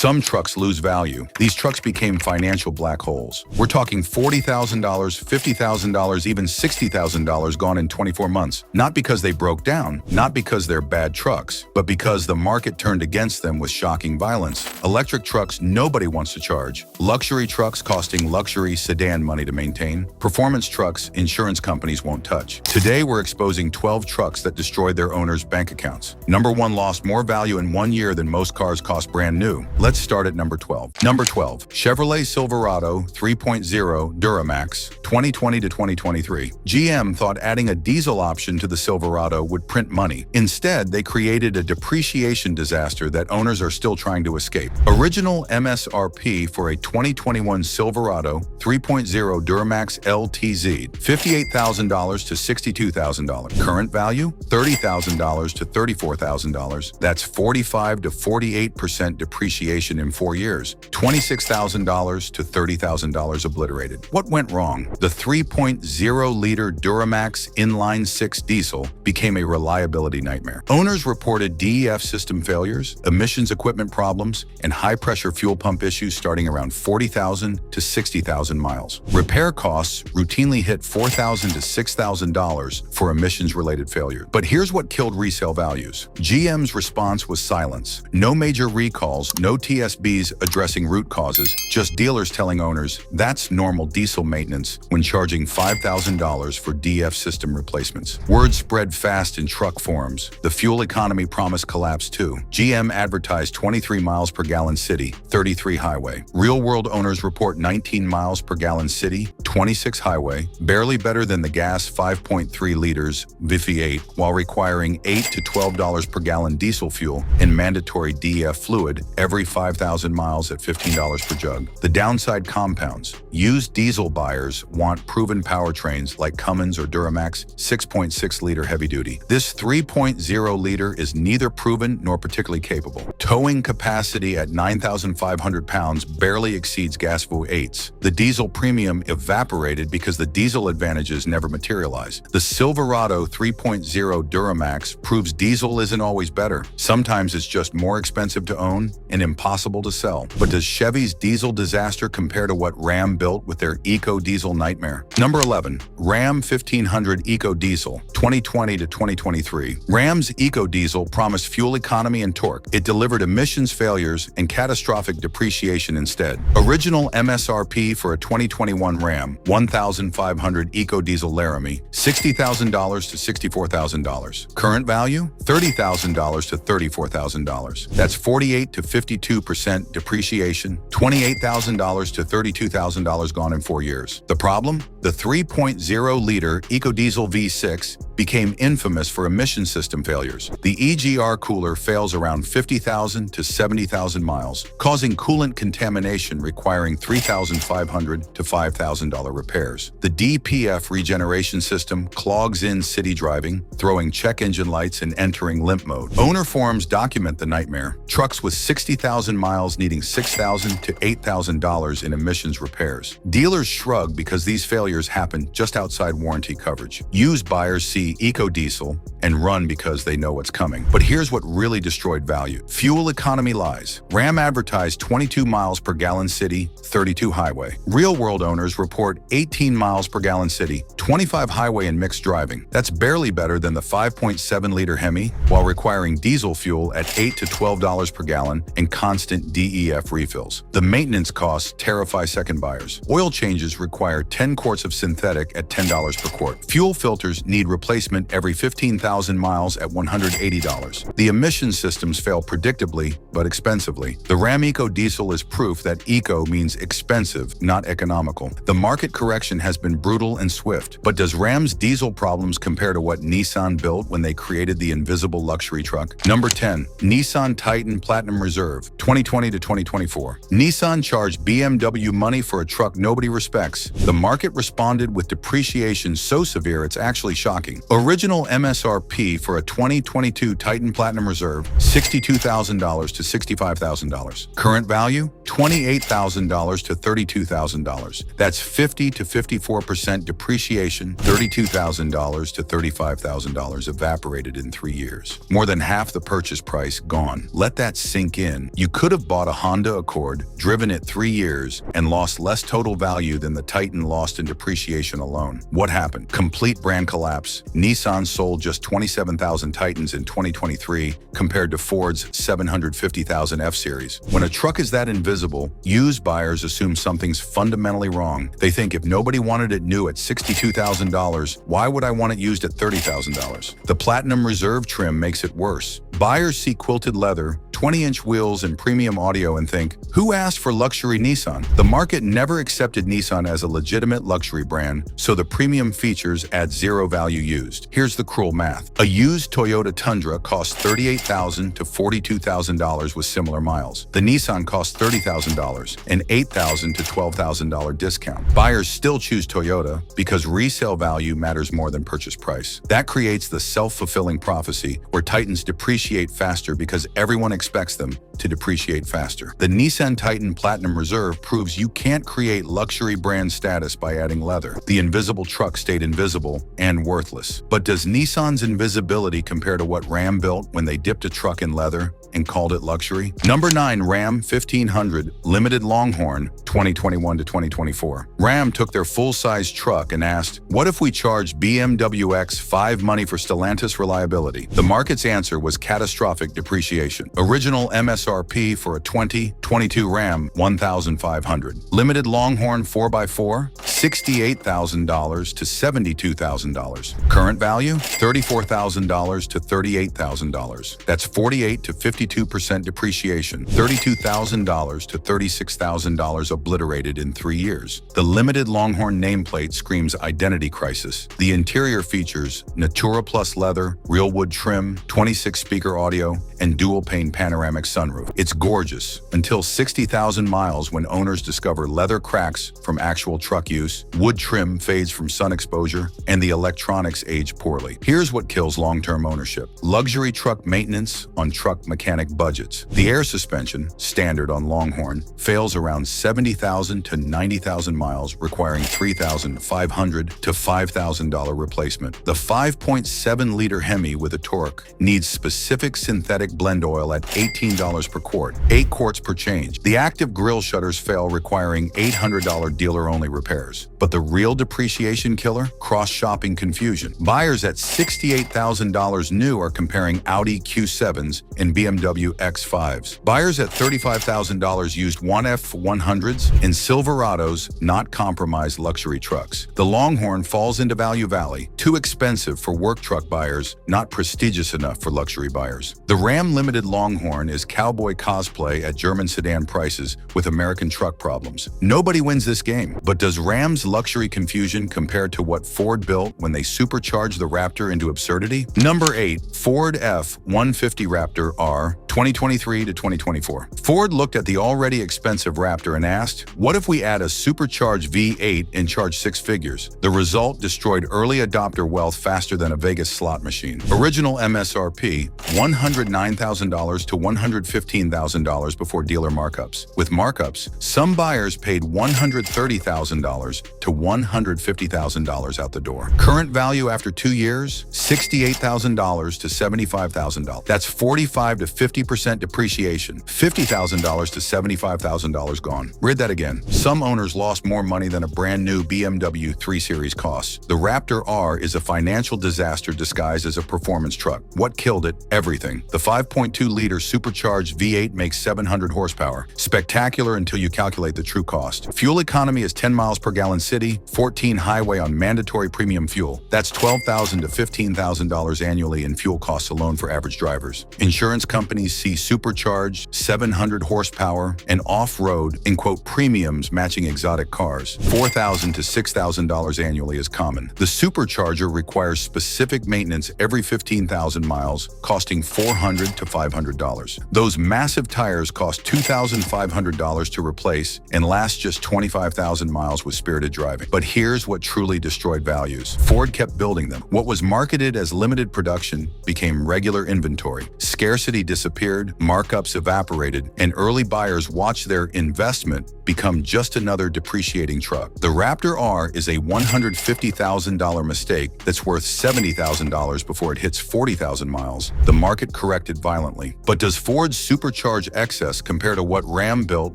Some trucks lose value. These trucks became financial black holes. We're talking $40,000, $50,000, even $60,000 gone in 24 months. Not because they broke down, not because they're bad trucks, but because the market turned against them with shocking violence. Electric trucks nobody wants to charge. Luxury trucks costing luxury sedan money to maintain. Performance trucks insurance companies won't touch. Today we're exposing 12 trucks that destroyed their owners' bank accounts. Number 1 lost more value in 1 year than most cars cost brand new. Let's start at number 12. Number 12, Chevrolet Silverado 3.0 Duramax, 2020 to 2023. GM thought adding a diesel option to the Silverado would print money. Instead, they created a depreciation disaster that owners are still trying to escape. Original MSRP for a 2021 Silverado 3.0 Duramax LTZ, $58,000 to $62,000. Current value, $30,000 to $34,000. That's 45 to 48% depreciation in 4 years. $26,000 to $30,000 obliterated. What went wrong? The 3.0-liter Duramax inline-6 diesel became a reliability nightmare. Owners reported DEF system failures, emissions equipment problems, and high-pressure fuel pump issues starting around 40,000 to 60,000 miles. Repair costs routinely hit $4,000 to $6,000 for emissions-related failure. But here's what killed resale values. GM's response was silence. No major recalls, no TSBs addressing root causes, just dealers telling owners that's normal diesel maintenance when charging $5,000 for DF system replacements. Word spread fast in truck forums. The fuel economy promise collapsed too. GM advertised 23 miles per gallon city, 33 highway. Real-world owners report 19 miles per gallon city, 26 highway, barely better than the gas 5.3 liters V8, while requiring $8 to $12 per gallon diesel fuel and mandatory DEF fluid every 5,000 miles at $15 per jug. The downside compounds. Used diesel buyers want proven powertrains like Cummins or Duramax 6.6-liter heavy-duty. This 3.0-liter is neither proven nor particularly capable. Towing capacity at 9,500 pounds barely exceeds gas V8s. The diesel premium evaporated because the diesel advantages never materialized. The Silverado 3.0 Duramax proves diesel isn't always better. Sometimes it's just more expensive to own and impossible to sell. But does Chevy's diesel disaster compare to what Ram built with their EcoDiesel nightmare? Number 11, Ram 1500 EcoDiesel, 2020 to 2023. Ram's EcoDiesel promised fuel economy and torque. It delivered emissions failures and catastrophic depreciation instead. Original MSRP for a 2021 Ram 1500 EcoDiesel Laramie, $60,000 to $64,000. Current value, $30,000 to $34,000. That's 48 to 52% depreciation, $28,000 to $32,000 gone in 4 years. The problem? The 3.0-liter EcoDiesel V6 became infamous for emission system failures. The EGR cooler fails around 50,000 to 70,000 miles, causing coolant contamination requiring $3,500 to $5,000 repairs. The DPF regeneration system clogs in city driving, throwing check engine lights and entering limp mode. Owner forums document the nightmare. Trucks with 60,000 miles needing $6,000 to $8,000 in emissions repairs. Dealers shrug because these failures happen just outside warranty coverage. Used buyers see EcoDiesel and run because they know what's coming. But here's what really destroyed value. Fuel economy lies. Ram advertised 22 miles per gallon city, 32 highway. Real-world owners report 18 miles per gallon city, 25 highway and mixed driving. That's barely better than the 5.7-liter Hemi, while requiring diesel fuel at $8 to $12 per gallon and constant DEF refills. The maintenance costs terrify second buyers. Oil changes require 10 quarts of synthetic at $10 per quart. Fuel filters need replacement every 15,000 miles at $180. The emission systems fail predictably but expensively. The Ram EcoDiesel is proof that eco means expensive, not economical. The market correction has been brutal and swift. But does Ram's diesel problems compare to what Nissan built when they created the invisible luxury truck? Number 10, Nissan Titan Platinum Reserve, 2020 to 2024. Nissan charged BMW money for a truck nobody respects. The market responded with depreciation so severe it's actually shocking. Original MSRP for a 2022 Titan Platinum Reserve, $62,000 to $65,000. Current value, $28,000 to $32,000. That's 50 to 54% depreciation, $32,000 to $35,000 evaporated in 3 years. More than half the purchase price gone. Let that sink in. You could have bought a Honda Accord, driven it 3 years, and lost less total value than the Titan lost in depreciation alone. What happened? Complete brand collapse. Nissan sold just 27,000 Titans in 2023 compared to Ford's 750,000 F-Series. When a truck is that invisible, used buyers assume something's fundamentally wrong. They think if nobody wanted it new at $62,000, why would I want it used at $30,000? The Platinum Reserve trim makes it worse. Buyers see quilted leather, 20-inch wheels, and premium audio and think, who asked for luxury Nissan? The market never accepted Nissan as a legitimate luxury brand, so the premium features add zero value used. Here's the cruel math. A used Toyota Tundra costs $38,000 to $42,000 with similar miles. The Nissan costs $30,000, an $8,000 to $12,000 discount. Buyers still choose Toyota because resale value matters more than purchase price. That creates the self-fulfilling prophecy where Titans depreciate faster because everyone expects them to depreciate faster. The Nissan Titan Platinum Reserve proves you can't create luxury brand status by adding leather. The invisible truck stayed invisible and worthless. But does Nissan's invisibility compare to what Ram built when they dipped a truck in leather and called it luxury? Number 9, Ram 1500 Limited Longhorn 2021 to 2024. Ram took their full-size truck and asked, what if we charged BMW X5 money for Stellantis reliability? The market's answer was catastrophic depreciation. Original MSRP for a 2022 Ram, $1,500. Limited Longhorn 4x4, $68,000 to $72,000. Current value, $34,000 to $38,000. That's 48 to 52% depreciation, $32,000 to $36,000 obliterated in 3 years. The Limited Longhorn nameplate screams identity crisis. The interior features Natura Plus leather, real wood trim, 26-speaker audio, and dual-pane panoramic sunroof. It's gorgeous until 60,000 miles when owners discover leather cracks from actual truck use, wood trim fades from sun exposure, and the electronics age poorly. Here's what kills long-term ownership. Luxury truck maintenance on truck mechanic budgets. The air suspension, standard on Longhorn, fails around 70,000 to 90,000 miles, requiring $3,500 to $5,000 replacement. The 5.7-liter Hemi with a torque needs specific synthetic blend oil at $18 per quart, 8 quarts per change. The active grille shutters fail, requiring $800 dealer-only repairs. But the real depreciation killer? Cross-shopping confusion. Buyers at $68,000 new are comparing Audi Q7s and BMW X5s. Buyers at $35,000 used 1F100s and Silverados, not compromised luxury trucks. The Longhorn falls into value valley, too expensive for work truck buyers, not prestigious enough for luxury buyers. The Ram Limited Longhorn is cowboy cosplay at German sedan prices with American truck problems. Nobody wins this game, but does Ram's luxury confusion compare to what Ford built when they supercharged the Raptor into absurdity? Number 8, Ford F-150 Raptor R 2023 to 2024. Ford looked at the already expensive Raptor and asked, what if we add a supercharged V8 and charge 6 figures? The result destroyed early adopter wealth faster than a Vegas slot machine. Original MSRP, $109,000 to $115,000 before dealer markups. With markups, some buyers paid $130,000 to $150,000 out the door. Current value after 2 years, $68,000 to $75,000. That's 45 to 50% depreciation, $50,000 to $75,000 gone. Read that again. Some owners lost more money than a brand new BMW 3 Series costs. The Raptor R is a financial disaster disguised as a performance truck. What killed it? Everything. The 5.2-liter supercharged V8 makes 700 horsepower. Spectacular until you calculate the true cost. Fuel economy is 10 miles per gallon city, 14 highway on mandatory premium fuel. That's $12,000 to $15,000 annually in fuel costs alone for average drivers. Insurance companies companies see supercharged, 700 horsepower, and off-road, in quote, premiums matching exotic cars. $4,000 to $6,000 annually is common. The supercharger requires specific maintenance every 15,000 miles, costing $400 to $500. Those massive tires cost $2,500 to replace and last just 25,000 miles with spirited driving. But here's what truly destroyed values. Ford kept building them. What was marketed as limited production became regular inventory. Scarcity disappeared, markups evaporated, and early buyers watched their investment become just another depreciating truck. The Raptor R is a $150,000 mistake that's worth $70,000 before it hits 40,000 miles. The market corrected violently. But does Ford's supercharged excess compare to what Ram built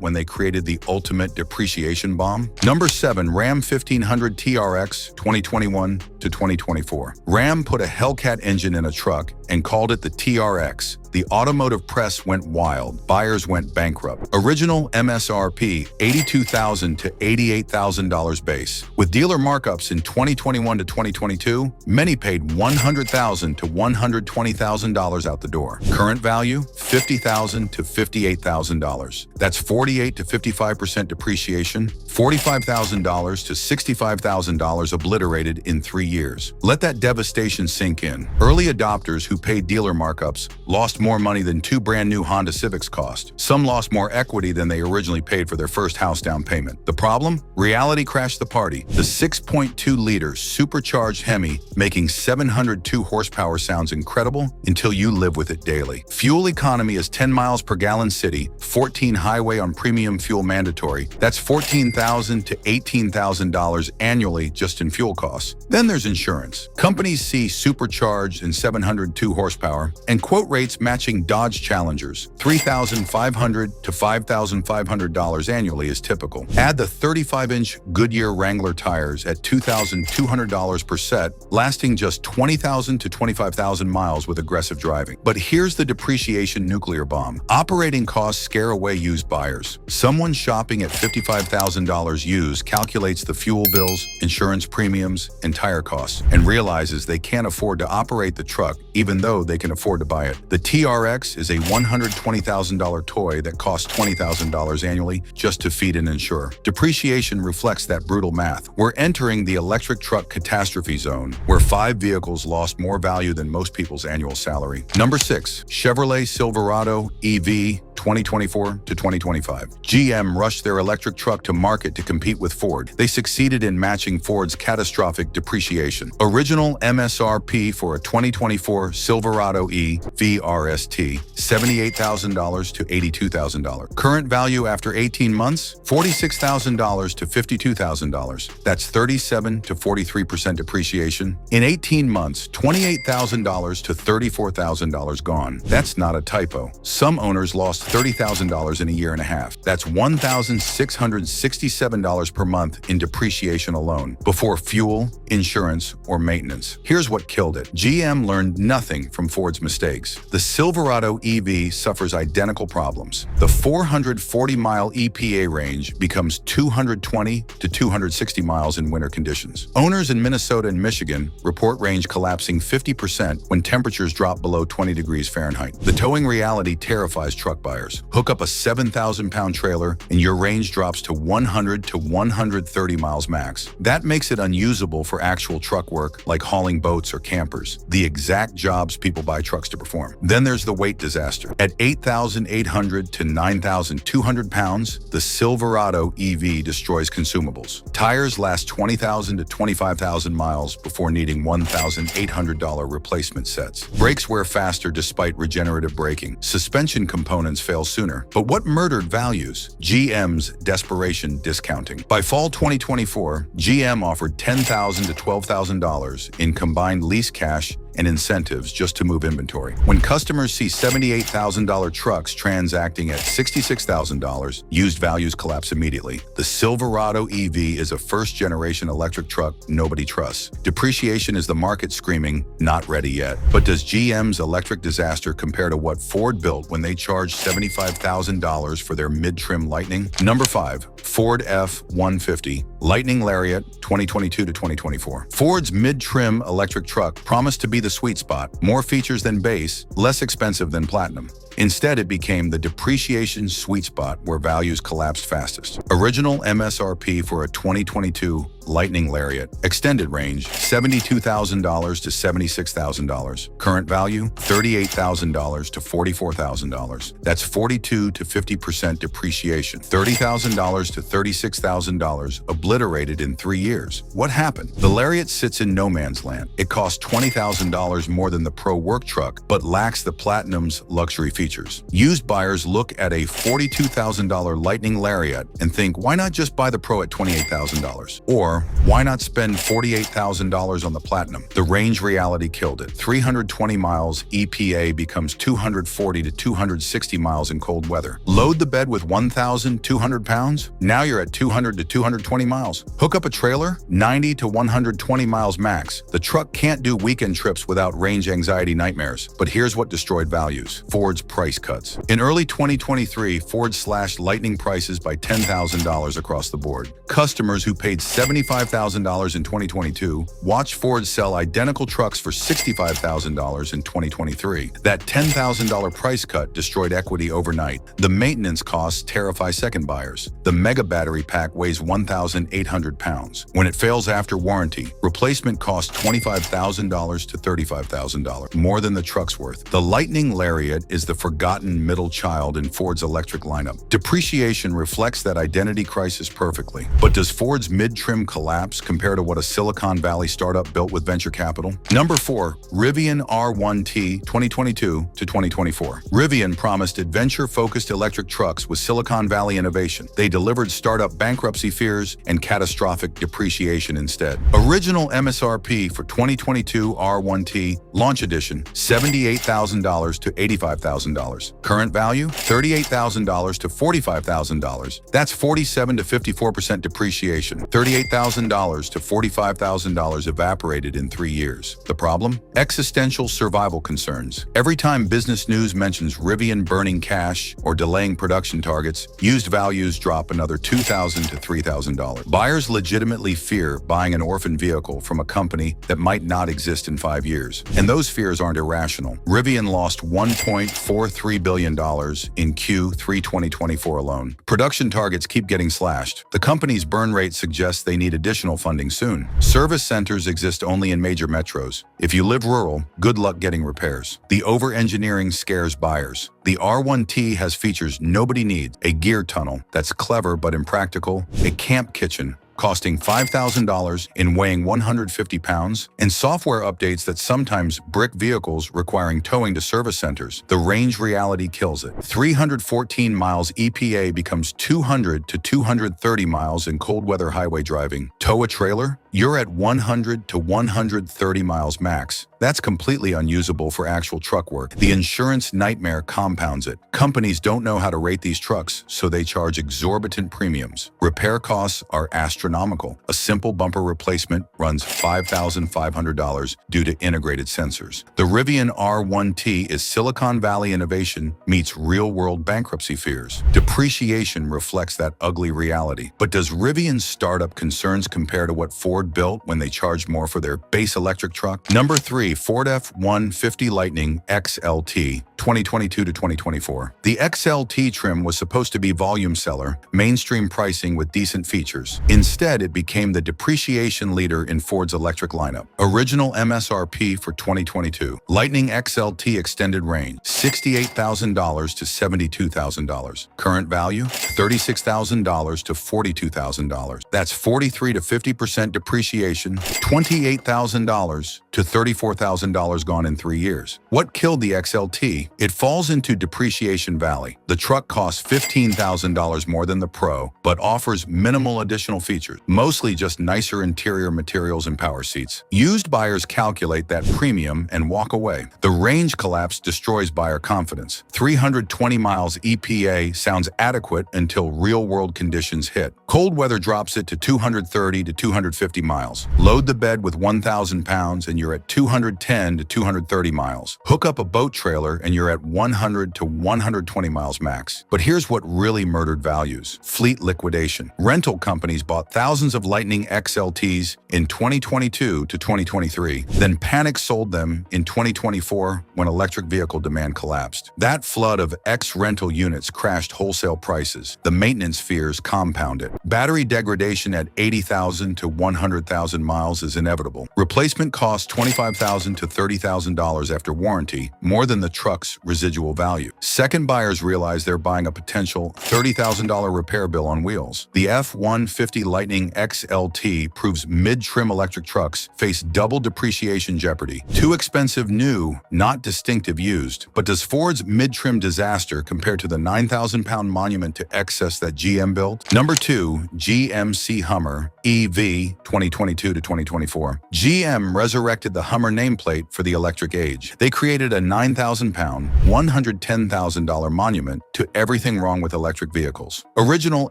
when they created the ultimate depreciation bomb? Number 7, Ram 1500 TRX 2021 to 2024. Ram put a Hellcat engine in a truck and called it the TRX. The automotive press went wild. Buyers went bankrupt. Original MSRP, $82,000 to $88,000 base. With dealer markups in 2021 to 2022, many paid $100,000 to $120,000 out the door. Current value, $50,000 to $58,000. That's 48 to 55% depreciation, $45,000 to $65,000 obliterated in 3 years. Let that devastation sink in. Early adopters who paid dealer markups lost more money than 2 brand new Honda Civics cost. Some lost more equity than they originally paid for their first house down payment. The problem? Reality crashed the party. The 6.2-liter supercharged Hemi making 702 horsepower sounds incredible until you live with it daily. Fuel economy is 10 miles per gallon city, 14 highway on premium fuel mandatory. That's $14,000 to $18,000 annually just in fuel costs. Then there's insurance. Companies see supercharged and 702 horsepower and quote rates matching Dodge Challengers. $3,500 to $5,500 annually is typical. Add the 35-inch Goodyear Wrangler tires at $2,200 per set, lasting just 20,000 to 25,000 miles with aggressive driving. But here's the depreciation nuclear bomb. Operating costs scare away used buyers. Someone shopping at $55,000 used calculates the fuel bills, insurance premiums, and tire costs, and realizes they can't afford to operate the truck even though they can afford to buy it. The TRX is a $120,000 toy that costs $20,000 annually just to feed and insure. Depreciation reflects that brutal math. We're entering the electric truck catastrophe zone, where 5 vehicles lost more value than most people's annual salary. Number 6, Chevrolet Silverado EV 2024 to 2025. GM rushed their electric truck to market to compete with Ford. They succeeded in matching Ford's catastrophic depreciation. Original MSRP for a 2024 Silverado EV RST, $78,000 to $82,000. Current value after 18 months, $46,000 to $52,000. That's 37 to 43% depreciation. In 18 months, $28,000 to $34,000 gone. That's not a typo. Some owners lost $30,000 in a year and a half. That's $1,667 per month in depreciation alone, before fuel, insurance, or maintenance. Here's what killed it. GM learned nothing from Ford's mistakes. The Silverado EV suffers identical problems. The 440-mile EPA range becomes 220 to 260 miles in winter conditions. Owners in Minnesota and Michigan report range collapsing 50% when temperatures drop below 20 degrees Fahrenheit. The towing reality terrifies truck buyers. Hook up a 7,000-pound trailer and your range drops to 100 to 130 miles max. That makes it unusable for actual truck work like hauling boats or campers, the exact jobs people buy trucks to perform. Then there's the weight disaster. At 8,800 to 9,200 pounds, the Silverado EV destroys consumables. Tires last 20,000 to 25,000 miles before needing $1,800 replacement sets. Brakes wear faster despite regenerative braking. Suspension components fail sooner. But what murdered values? GM's desperation discounting. By fall 2024, GM offered $10,000 to $12,000 in combined lease cash and incentives just to move inventory. When customers see $78,000 trucks transacting at $66,000, used values collapse immediately. The Silverado EV is a first-generation electric truck nobody trusts. Depreciation is the market screaming, not ready yet. But does GM's electric disaster compare to what Ford built when they charged $75,000 for their mid-trim Lightning? Number 5, Ford F-150 Lightning Lariat 2022 to 2024. Ford's mid-trim electric truck promised to be the sweet spot, more features than base, less expensive than platinum. Instead, it became the depreciation sweet spot where values collapsed fastest. Original MSRP for a 2022 Lightning Lariat. Extended range, $72,000 to $76,000. Current value, $38,000 to $44,000. That's 42 to 50% depreciation. $30,000 to $36,000 obliterated in 3 years. What happened? The Lariat sits in no man's land. It costs $20,000 more than the Pro work truck, but lacks the Platinum's luxury features. Used buyers look at a $42,000 Lightning Lariat and think, why not just buy the Pro at $28,000? Or why not spend $48,000 on the Platinum? The range reality killed it. 320 miles EPA becomes 240 to 260 miles in cold weather. Load the bed with 1,200 pounds? Now you're at 200 to 220 miles. Hook up a trailer? 90 to 120 miles max. The truck can't do weekend trips without range anxiety nightmares. But here's what destroyed values: Ford's price cuts. In early 2023, Ford slashed Lightning prices by $10,000 across the board. Customers who paid $75,000 in 2022 watched Ford sell identical trucks for $65,000 in 2023. That $10,000 price cut destroyed equity overnight. The maintenance costs terrify second buyers. The mega battery pack weighs 1,800 pounds. When it fails after warranty, replacement costs $25,000 to $35,000, more than the truck's worth. The Lightning Lariat is the forgotten middle child in Ford's electric lineup. Depreciation reflects that identity crisis perfectly. But does Ford's mid-trim collapse compare to what a Silicon Valley startup built with venture capital? Number 4, Rivian R1T 2022 to 2024. Rivian promised adventure-focused electric trucks with Silicon Valley innovation. They delivered startup bankruptcy fears and catastrophic depreciation instead. Original MSRP for 2022 R1T Launch Edition, $78,000 to $85,000. Current value, $38,000 to $45,000. That's 47 to 54% depreciation. $38,000 to $45,000 evaporated in 3 years. The problem? Existential survival concerns. Every time business news mentions Rivian burning cash or delaying production targets, used values drop another $2,000 to $3,000. Buyers legitimately fear buying an orphan vehicle from a company that might not exist in 5 years. And those fears aren't irrational. Rivian lost $1.43 billion in Q3 2024 alone. Production targets keep getting slashed. The company's burn rate suggests they need additional funding soon. Service centers exist only in major metros. If you live rural, good luck getting repairs. The over-engineering scares buyers. The R1T has features nobody needs: a gear tunnel that's clever but impractical, a camp kitchen costing $5,000 and weighing 150 pounds, and software updates that sometimes brick vehicles requiring towing to service centers. The range reality kills it. 314 miles EPA becomes 200 to 230 miles in cold weather highway driving. Tow a trailer? You're at 100 to 130 miles max. That's completely unusable for actual truck work. The insurance nightmare compounds it. Companies don't know how to rate these trucks, so they charge exorbitant premiums. Repair costs are astronomical. A simple bumper replacement runs $5,500 due to integrated sensors. The Rivian R1T is Silicon Valley innovation meets real-world bankruptcy fears. Depreciation reflects that ugly reality. But does Rivian's startup concerns compare to what Ford built when they charged more for their base electric truck? Number 3, Ford F-150 Lightning XLT 2022 to 2024. The XLT trim was supposed to be volume seller, mainstream pricing with decent features. Instead, it became the depreciation leader in Ford's electric lineup. Original MSRP for 2022. Lightning XLT extended range, $68,000 to $72,000. Current value, $36,000 to $42,000. That's 43 to 50% depreciation, $28,000 to $34,000 gone in 3 years. What killed the XLT? It falls into depreciation valley. The truck costs $15,000 more than the Pro, but offers minimal additional features, mostly just nicer interior materials and power seats. Used buyers calculate that premium and walk away. The range collapse destroys buyer confidence. 320 miles EPA sounds adequate until until real-world conditions hit. Cold weather drops it to 230 to 250 miles. Load the bed with 1,000 pounds and you're at 210 to 230 miles. Hook up a boat trailer and you're at 100 to 120 miles max. But here's what really murdered values: fleet liquidation. Rental companies bought thousands of Lightning XLTs in 2022 to 2023, then panic sold them in 2024 when electric vehicle demand collapsed. That flood of X-rental units crashed wholesale prices. The maintenance fears compounded. Battery degradation at 80,000 to 100,000 miles is inevitable. Replacement costs $25,000 to $30,000 after warranty, more than the truck's residual value. Second buyers realize they're buying a potential $30,000 repair bill on wheels. The F-150 Lightning XLT proves mid-trim electric trucks face double depreciation jeopardy. Too expensive new, not distinctive used. But does Ford's mid-trim disaster compare to the 9,000-pound monument to excess that GM built? Number 2, GMC Hummer EV 2022 to 2024. GM resurrected the Hummer nameplate for the electric age. They created a 9,000-pound, $110,000 monument to everything wrong with electric vehicles. Original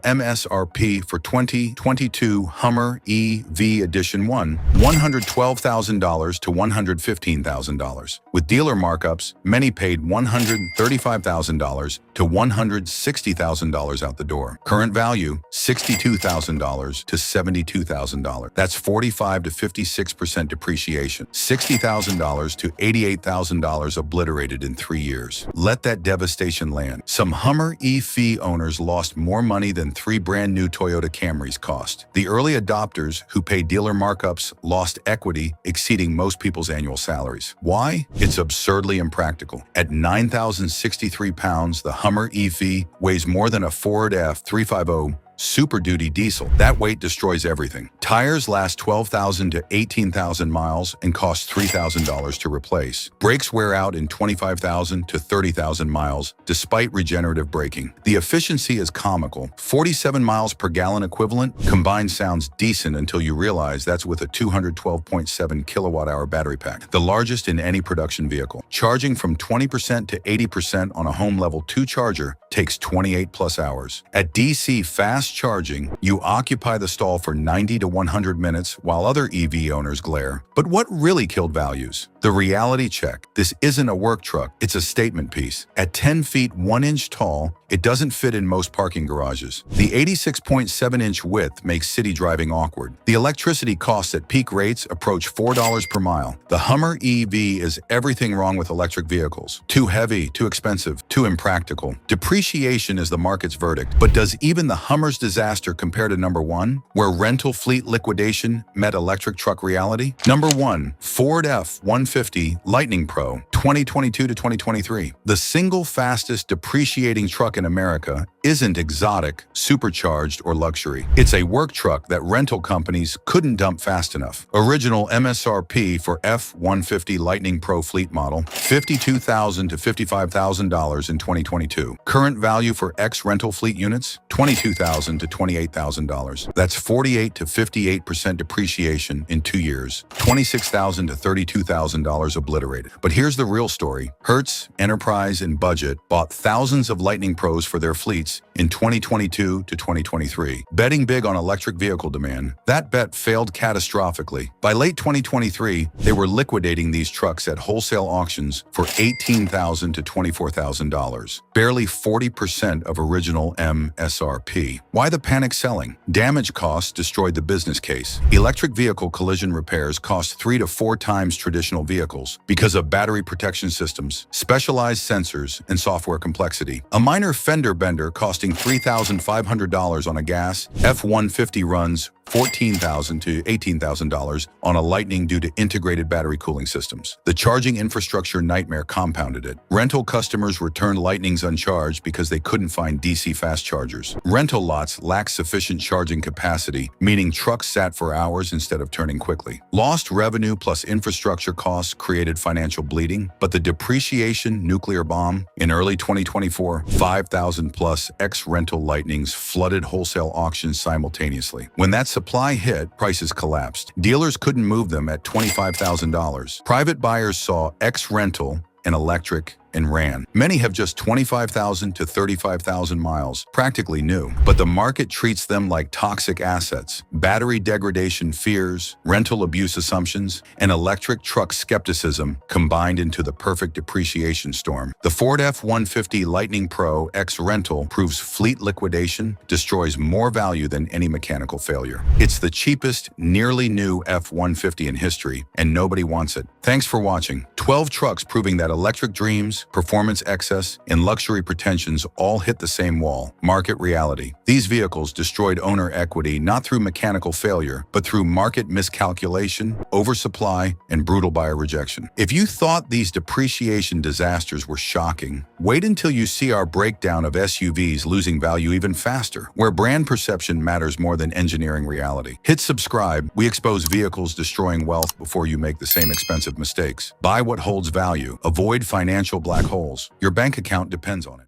MSRP for 2022 Hummer EV Edition 1, $112,000 to $115,000. With dealer markups, many paid $135,000 to $160,000 out the door. Current value, $62,000 to $72,000. That's 45 to 56% depreciation. $60,000 to $88,000 obliterated in 3 years. Let that devastation land. Some Hummer EV owners lost more money than 3 brand new Toyota Camrys cost. The early adopters who paid dealer markups lost equity exceeding most people's annual salaries. Why? It's absurdly impractical. At 9,063 pounds, the Hummer EV weighs more than a Ford F-350 Super Duty diesel. That weight destroys everything. Tires last 12,000 to 18,000 miles and cost $3,000 to replace. Brakes wear out in 25,000 to 30,000 miles despite regenerative braking. The efficiency is comical. 47 miles per gallon equivalent combined sounds decent until you realize that's with a 212.7 kilowatt-hour battery pack, the largest in any production vehicle. Charging from 20% to 80% on a home level 2 charger takes 28 plus hours. At DC fast charging, you occupy the stall for 90 to 100 minutes while other EV owners glare. But what really killed values? The reality check. This isn't a work truck, it's a statement piece. At 10 feet 1 inch tall, it doesn't fit in most parking garages. The 86.7-inch width makes city driving awkward. The electricity costs at peak rates approach $4 per mile. The Hummer EV is everything wrong with electric vehicles. Too heavy, too expensive, too impractical. Depreciation is the market's verdict. But does even the Hummer's disaster compare to number 1, where rental fleet liquidation met electric truck reality? Number 1, Ford F-150 Lightning Pro 2022 to 2023. The single fastest depreciating truck in America isn't exotic, supercharged, or luxury. It's a work truck that rental companies couldn't dump fast enough. Original MSRP for F-150 Lightning Pro fleet model, $52,000 to $55,000 in 2022. Current value for X-rental fleet units, $22,000 to $28,000. That's 48 to 58% depreciation in 2 years. $26,000 to $32,000 obliterated. But here's the real story. Hertz, Enterprise, and Budget bought thousands of Lightning Pros for their fleets in 2022 to 2023, betting big on electric vehicle demand. That bet failed catastrophically. By late 2023, they were liquidating these trucks at wholesale auctions for $18,000 to $24,000, barely 40% of original MSRP. Why the panic selling? Damage costs destroyed the business case. Electric vehicle collision repairs cost 3 to 4 times traditional vehicles because of battery protection systems, specialized sensors, and software complexity. A minor fender bender costing $3,500 on a gas F-150 runs $14,000 to $18,000 on a Lightning due to integrated battery cooling systems. The charging infrastructure nightmare compounded it. Rental customers returned Lightnings uncharged because they couldn't find DC fast chargers. Rental lots lacked sufficient charging capacity, meaning trucks sat for hours instead of turning quickly. Lost revenue plus infrastructure costs created financial bleeding, but the depreciation nuclear bomb in early 2024, 5,000 plus X-rental Lightnings flooded wholesale auctions simultaneously. When that supply hit, prices collapsed. Dealers couldn't move them at $25,000. Private buyers saw X-rental and electric and ran. Many have just 25,000 to 35,000 miles, practically new. But the market treats them like toxic assets. Battery degradation fears, rental abuse assumptions, and electric truck skepticism combined into the perfect depreciation storm. The Ford F-150 Lightning Pro X rental proves fleet liquidation destroys more value than any mechanical failure. It's the cheapest, nearly new F-150 in history, and nobody wants it. Thanks for watching. 12 trucks proving that electric dreams, performance excess, and luxury pretensions all hit the same wall: market reality. These vehicles destroyed owner equity not through mechanical failure, but through market miscalculation, oversupply, and brutal buyer rejection. If you thought these depreciation disasters were shocking, wait until you see our breakdown of SUVs losing value even faster, where brand perception matters more than engineering reality. Hit subscribe. We expose vehicles destroying wealth before you make the same expensive mistakes. Buy what holds value. Avoid financial black holes. Your bank account depends on it.